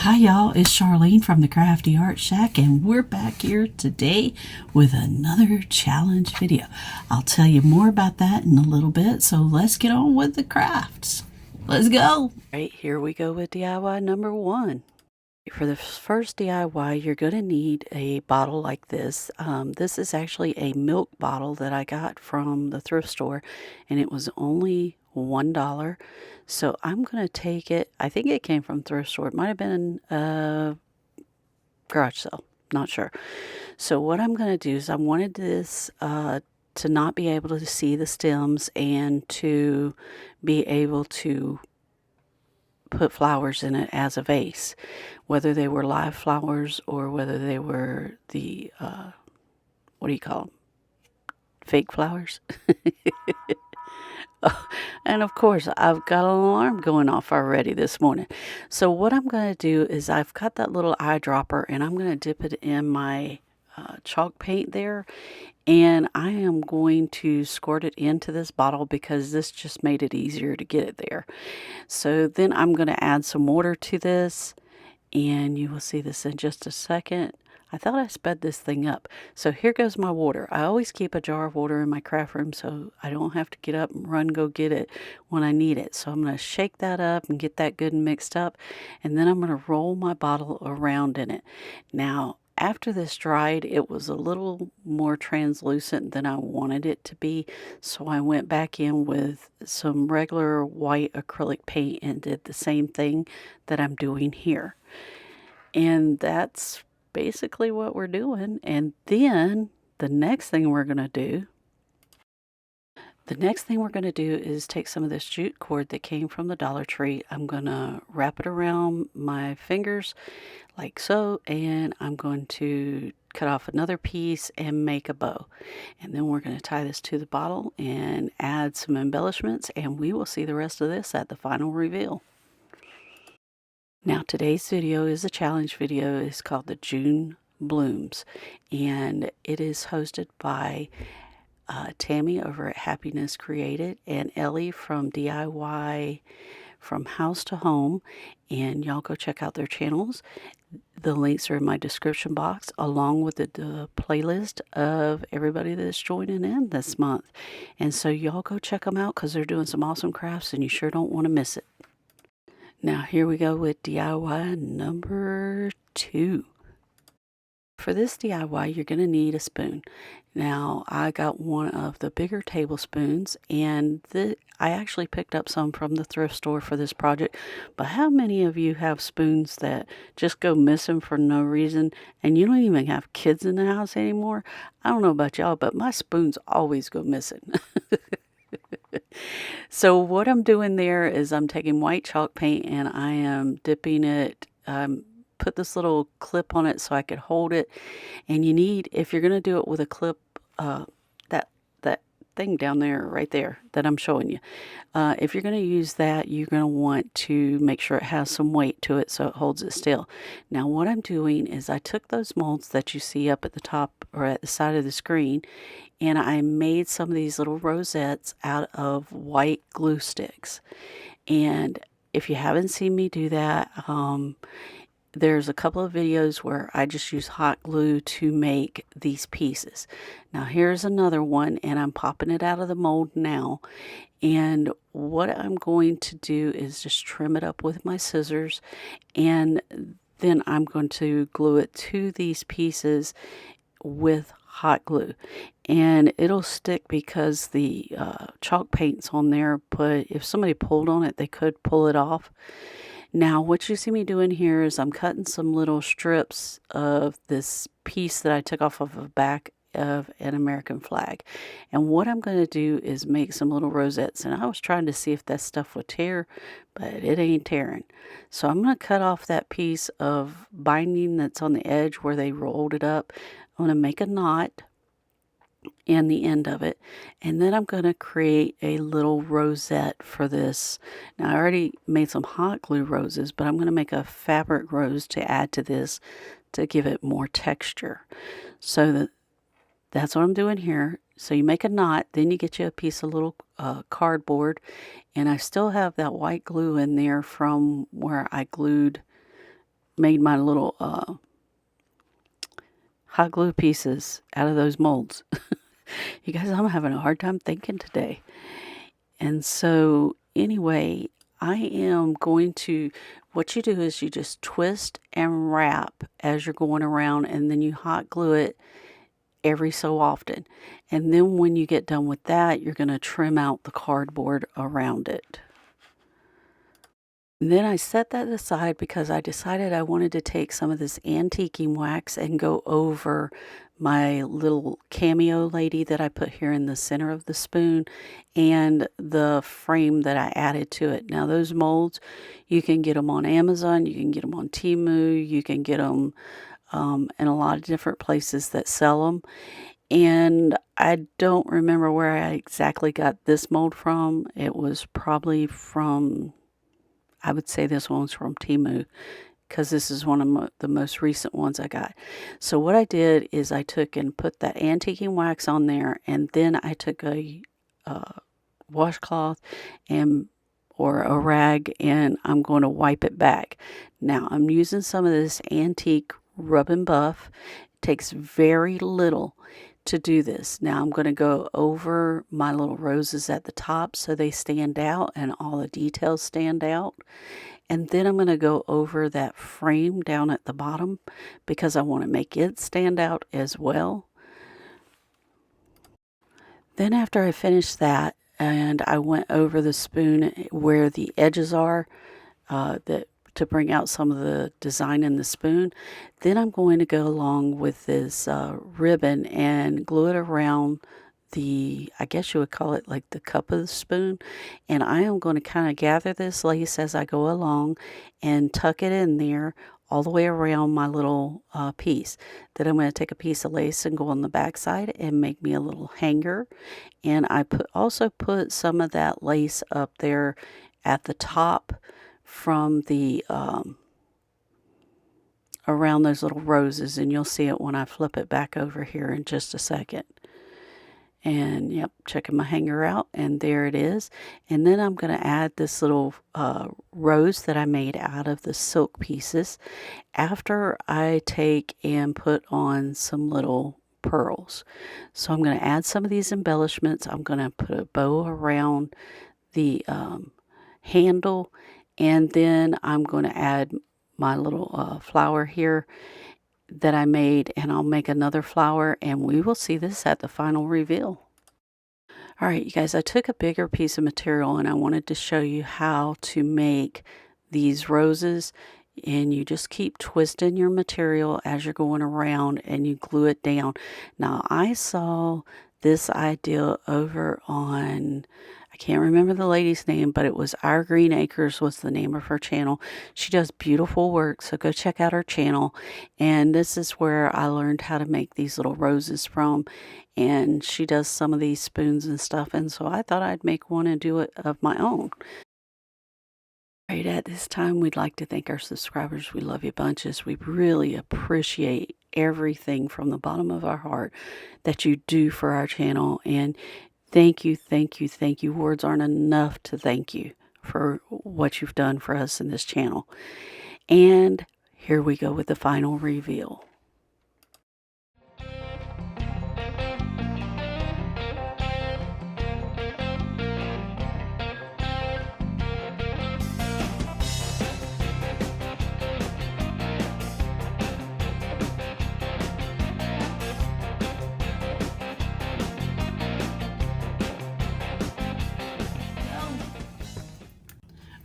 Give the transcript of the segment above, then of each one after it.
Hi y'all, it's Charlene from the Crafty Art Shack, and we're back here today with another challenge video. I'll tell you more about that in a little bit, so let's get on with the crafts. Let's go! Right, here we go with DIY number 1. For the first DIY, you're going to need a bottle like this. This is actually a milk bottle that I got from the thrift store, and it was only $1. So I'm going to take it. I think it came from thrift store. It might have been a garage sale. Not sure. So what I'm going to do is I wanted this to not be able to see the stems and to be able to put flowers in it as a vase, whether they were live flowers or whether they were the what do you call them, fake flowers. And of course I've got an alarm going off already this morning. So what I'm going to do is I've got that little eyedropper, and I'm going to dip it in my chalk paint there, and I am going to squirt it into this bottle because this just made it easier to get it there. So then I'm going to add some water to this, and you will see this in just a second. I thought I sped this thing up. So here goes my water. I always keep a jar of water in my craft room so I don't have to get up and run go get it when I need it. So I'm going to shake that up and get that good and mixed up, and then I'm going to roll my bottle around in it. Now, after this dried, it was a little more translucent than I wanted it to be, so I went back in with some regular white acrylic paint and did the same thing that I'm doing here. And that's basically what we're doing. And then the next thing we're going to do is take some of this jute cord that came from the Dollar Tree. I'm going to wrap it around my fingers like so, and I'm going to cut off another piece and make a bow. And then we're going to tie this to the bottle and add some embellishments, and we will see the rest of this at the final reveal. Now today's video is a challenge video. It's called the June Blooms, and it is hosted by Tammy over at Happiness Created and Ellie from DIY from House to Home, and y'all go check out their channels. The links are in my description box, along with the playlist of everybody that's joining in this month. And so y'all go check them out because they're doing some awesome crafts, and you sure don't want to miss it. Now here we go with DIY number 2. For this DIY, you're going to need a spoon. Now, I got one of the bigger tablespoons, and I actually picked up some from the thrift store for this project. But how many of you have spoons that just go missing for no reason, and you don't even have kids in the house anymore? I don't know about y'all, but my spoons always go missing. So what I'm doing there is I'm taking white chalk paint and I am dipping it, put this little clip on it so I could hold it. And you need, if you're going to do it with a clip, that thing down there, right there, that I'm showing you. If you're going to use that, you're going to want to make sure it has some weight to it so it holds it still. Now what I'm doing is I took those molds that you see up at the top or at the side of the screen, and I made some of these little rosettes out of white glue sticks. And if you haven't seen me do that, there's a couple of videos where I just use hot glue to make these pieces. Now here's another one, and I'm popping it out of the mold now. And what I'm going to do is just trim it up with my scissors, and then I'm going to glue it to these pieces with hot glue. And it'll stick because the chalk paint's on there, but if somebody pulled on it, they could pull it off. Now, what you see me doing here is I'm cutting some little strips of this piece that I took off of the back of an American flag. And what I'm going to do is make some little rosettes. And I was trying to see if that stuff would tear, but it ain't tearing. So I'm going to cut off that piece of binding that's on the edge where they rolled it up. I'm going to make a knot in the end of it, and then I'm going to create a little rosette for this. Now I already made some hot glue roses, but I'm going to make a fabric rose to add to this to give it more texture. So that's what I'm doing here. So you make a knot, then you get you a piece of little cardboard, and I still have that white glue in there from where I glued made my little hot glue pieces out of those molds. You guys, I'm having a hard time thinking today. And so anyway, I am going to, what you do is you just twist and wrap as you're going around, and then you hot glue it every so often. And then when you get done with that, you're going to trim out the cardboard around it. And then I set that aside because I decided I wanted to take some of this antiquing wax and go over my little cameo lady that I put here in the center of the spoon and the frame that I added to it. Now those molds, you can get them on Amazon, you can get them on Temu, you can get them in a lot of different places that sell them. And I don't remember where I exactly got this mold from. It was probably from, I would say this one's from Temu, because this is one of the most recent ones I got. So what I did is I took and put that antiquing wax on there, and then I took a washcloth or a rag, and I'm going to wipe it back. Now I'm using some of this antique rub and buff. It takes very little to do this. Now I'm going to go over my little roses at the top so they stand out and all the details stand out. And then I'm going to go over that frame down at the bottom because I want to make it stand out as well. Then after I finished that, and I went over the spoon where the edges are, to bring out some of the design in the spoon, then I'm going to go along with this ribbon and glue it around the, I guess you would call it like the cup of the spoon. And I am going to kind of gather this lace as I go along and tuck it in there all the way around my little piece. Then I'm going to take a piece of lace and go on the back side and make me a little hanger. And I also put some of that lace up there at the top from the around those little roses, and you'll see it when I flip it back over here in just a second. And yep, checking my hanger out, and there it is. And then I'm going to add this little rose that I made out of the silk pieces after I take and put on some little pearls. So I'm going to add some of these embellishments. I'm going to put a bow around the handle, and then I'm going to add my little flower here that I made, and I'll make another flower, and we will see this at the final reveal. All right, you guys, I took a bigger piece of material and I wanted to show you how to make these roses. And you just keep twisting your material as you're going around and you glue it down. Now, I saw this idea over on, I can't remember the lady's name, but it was Our Green Acres was the name of her channel. She does beautiful work, so go check out her channel. And this is where I learned how to make these little roses from. And she does some of these spoons and stuff, and so I thought I'd make one and do it of my own. Right at this time, we'd like to thank our subscribers. We love you bunches. We really appreciate everything from the bottom of our heart that you do for our channel. And thank you, thank you, thank you. Words aren't enough to thank you for what you've done for us in this channel. And here we go with the final reveal.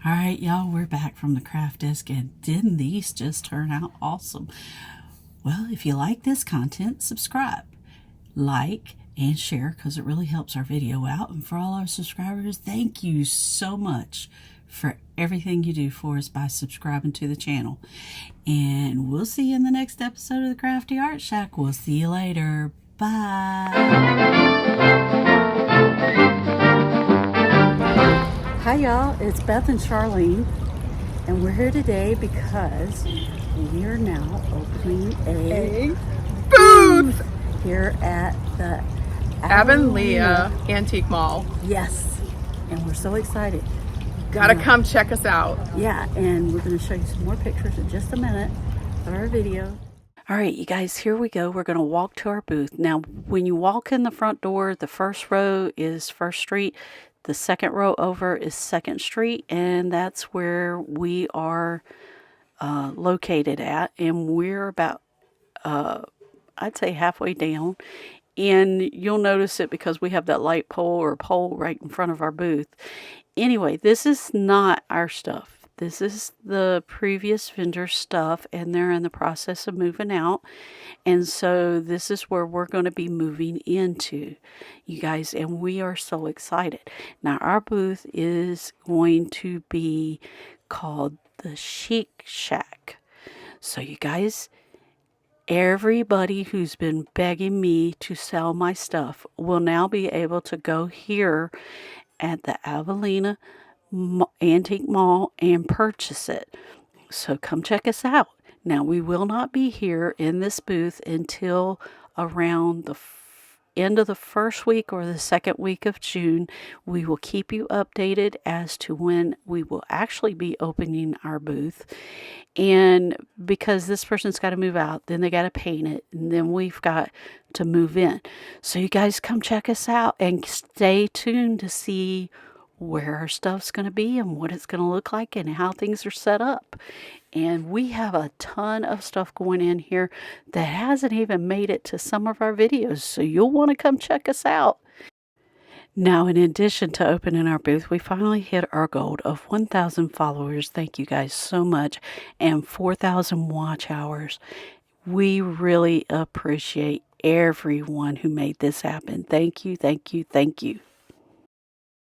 All right, y'all, we're back from the craft desk, and didn't these just turn out awesome? Well, if you like this content, subscribe, like, and share, because it really helps our video out. And for all our subscribers, thank you so much for everything you do for us by subscribing to the channel. And we'll see you in the next episode of the Crafty Art Shack. We'll see you later. Bye. Hi y'all, it's Beth and Charlene, and we're here today because we are now opening a booth here at the Avonlea Antique Mall. Yes, and we're so excited Gotta come check us out. Yeah, and we're going to show you some more pictures in just a minute of our video. All right, you guys, here we go. We're going to walk to our booth. Now, when you walk in the front door, the first row is First Street. The second row over is Second Street, and that's where we are located at. And we're about, I'd say, halfway down. And you'll notice it because we have that light pole or pole right in front of our booth. Anyway, this is not our stuff. This is the previous vendor's stuff, and they're in the process of moving out. And so this is where we're going to be moving into, you guys, and we are so excited. Now, our booth is going to be called the Chic Shack. So, you guys, everybody who's been begging me to sell my stuff will now be able to go here at the Avelina Antique Mall and purchase it. So come check us out. Now, we will not be here in this booth until around the end of the first week or the second week of June. We will keep you updated as to when we will actually be opening our booth. And because this person's got to move out, then they got to paint it, and then we've got to move in. So you guys come check us out and stay tuned to see where our stuff's going to be and what it's going to look like and how things are set up. And we have a ton of stuff going in here that hasn't even made it to some of our videos, so you'll want to come check us out. Now, in addition to opening our booth, we finally hit our goal of 1,000 followers. Thank you guys so much. And 4,000 watch hours. We really appreciate everyone who made this happen. Thank you, thank you, thank you.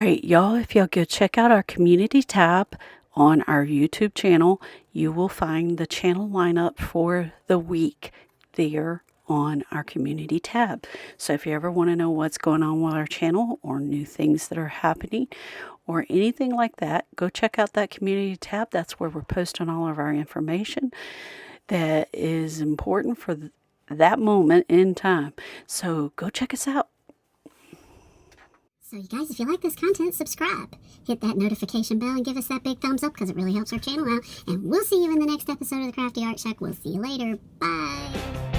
All right, y'all, if y'all go check out our community tab on our YouTube channel, you will find the channel lineup for the week there on our community tab. So if you ever want to know what's going on with our channel or new things that are happening or anything like that, go check out that community tab. That's where we're posting all of our information that is important for that moment in time. So go check us out. So you guys, if you like this content, subscribe. Hit that notification bell and give us that big thumbs up because it really helps our channel out. And we'll see you in the next episode of the Crafty Art Shack. We'll see you later. Bye.